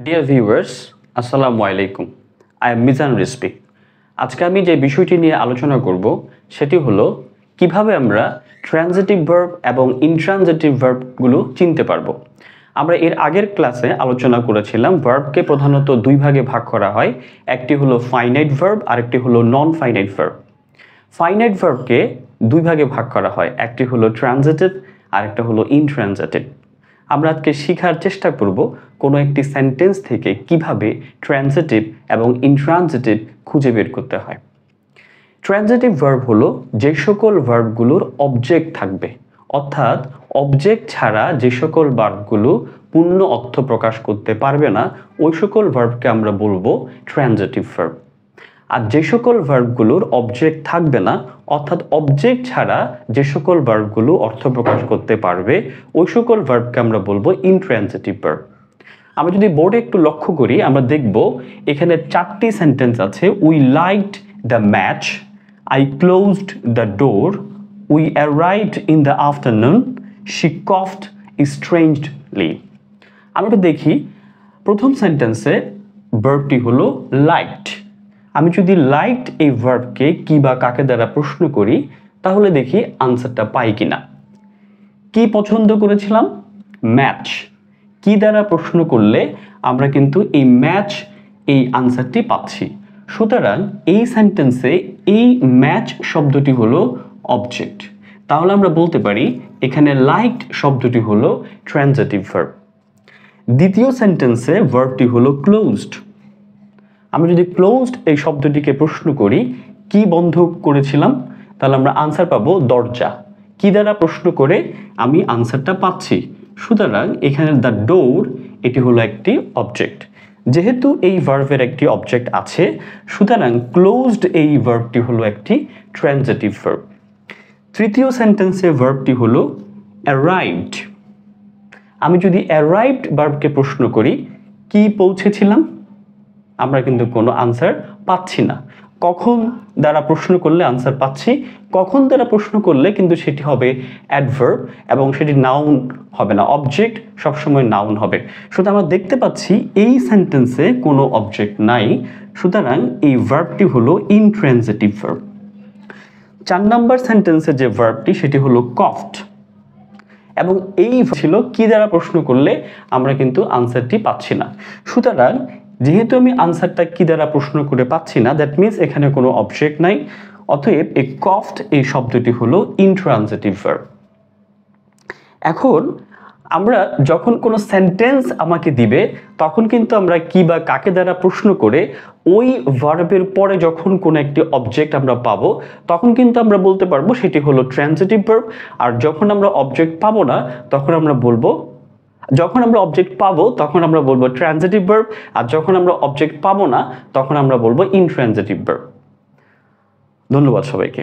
Dear viewers, আসসালামু আলাইকুম। I am Mizan Rizvi. আজকে আমি যে বিষয়টি নিয়ে আলোচনা করব সেটি হলো কিভাবে আমরা ট্রানজিটিভ ভার্ব এবং ইনট্রানজিটিভ ভার্বগুলো চিনতে পারবো। আমরা এর আগের ক্লাসে আলোচনা করেছিলাম ভার্বকে প্রধানত দুই ভাগে ভাগ করা হয়, একটি হলো ফাইনাইট ভার্ব আর একটি হলো নন ফাইনাইট ভার্ব। ফাইনাইট ভার্বকে দুই ভাগে ভাগ করা হয়, একটি হলো ট্রানজিটিভ আর একটা হলো ইনট্রানজিটিভ। আমরা আজকে শেখার চেষ্টা করব কোনো একটি সেন্টেন্স থেকে কিভাবে ট্রানজিটিভ এবং ইনট্রানজিটিভ খুঁজে বের করতে হয়। ট্রানজিটিভ ভার্ব হলো যে সকল ভার্বগুলোর অবজেক্ট থাকবে, অর্থাৎ অবজেক্ট ছাড়া যে সকল ভার্বগুলো পূর্ণ অর্থ প্রকাশ করতে পারবে না ওই সকল ভার্বকে আমরা বলবো ট্রানজিটিভ ভার্ব। আর যে সকল ভার্বগুলোর অবজেক্ট থাকবে না, অর্থাৎ অবজেক্ট ছাড়া যে সকল ভার্বগুলো অর্থ প্রকাশ করতে পারবে ওই সকল ভার্বকে আমরা বলবো ইনট্রানজিটিভ ভার্ব। আমরা যদি বোর্ডে একটু লক্ষ্য করি আমরা দেখব এখানে চারটি সেন্টেন্স আছে। We liked the match, I closed the door, we arrived in the afternoon, she coughed strangely. আমরা দেখি প্রথম সেন্টেন্সে ভার্বটি হলো লাইকড। আমি যদি লাইকড এই ভার্বকে কি বা কাকে দ্বারা প্রশ্ন করি তাহলে দেখি আনসারটা পাই কিনা। কি পছন্দ করেছিলাম? ম্যাচ। কি দ্বারা প্রশ্ন করলে আমরা কিন্তু এই ম্যাচ এই আনসারটি পাচ্ছি। সুতরাং এই সেন্টেন্সে এই ম্যাচ শব্দটি হলো অবজেক্ট। তাহলে আমরা বলতে পারি এখানে লাইকড শব্দটি হলো ট্রানজিটিভ ভার্ব। দ্বিতীয় সেন্টেন্সে ভার্বটি হলো ক্লোজড। আমি যদি ক্লোজড এই শব্দটিকে প্রশ্ন করি কি বন্ধ করেছিলাম তাহলে আমরা আনসার পাবো দরজা। কি দ্বারা প্রশ্ন করে আমি আনসারটা পাচ্ছি। সুতরাং এখানে দ্য ডোর এটি হলো একটি অবজেক্ট। যেহেতু এই ভার্বের একটি অবজেক্ট আছে সুতরাং ক্লোজড এই ভার্বটি হলো একটি ট্রানজিটিভ ভার্ব। তৃতীয় সেন্টেন্সে ভার্বটি হলো অ্যারাইভড। আমি যদি অ্যারাইভড ভার্বকে প্রশ্ন করি কি পৌঁছেছিলাম, আমরা কিন্তু কোনো আনসার পাচ্ছি না। কখন দ্বারা প্রশ্ন করলে আনসার পাচ্ছি, কখন দ্বারা প্রশ্ন করলে কিন্তু সেটি হবে অ্যাডভার্ব এবং সেটি নাউন হবে না, অবজেক্ট সবসময় নাউন হবে। সুতরাং আমরা দেখতে পাচ্ছি এই সেন্টেন্সে কোনো অবজেক্ট নাই, সুতরাং এই ভার্বটি হলো ইনট্রানজিটিভ ভার্ব। 4 নম্বর সেন্টেন্সে যে ভার্বটি সেটি হলো কফড এবং এই ছিল কি দ্বারা প্রশ্ন করলে আমরা কিন্তু আনসারটি পাচ্ছি না। সুতরাং যেহেতু আমি আনসারটা কি দ্বারা প্রশ্ন করে পাচ্ছি না, দ্যাট মিনস এখানে কোনো অবজেক্ট নাই, অতএব এই কফড এই শব্দটি হলো ইনট্রানজিটিভ ভার্ব। এখন আমরা যখন কোনো সেন্টেন্স আমাকে দিবে তখন কিন্তু আমরা কি বা কাকে দ্বারা প্রশ্ন করে ওই ভার্বের পরে যখন কোনো একটি অবজেক্ট আমরা পাবো তখন কিন্তু আমরা বলতে পারবো সেটি হলো ট্রানজিটিভ ভার্ব। আর যখন আমরা অবজেক্ট পাবো না তখন আমরা বলবো, যখন আমরা অবজেক্ট পাবো তখন আমরা বলবো ট্রানজিটিভ ভার্ব, আর যখন আমরা অবজেক্ট পাবো না তখন আমরা বলবো ইনট্রানজিটিভ ভার্ব। ধন্যবাদ সবাইকে।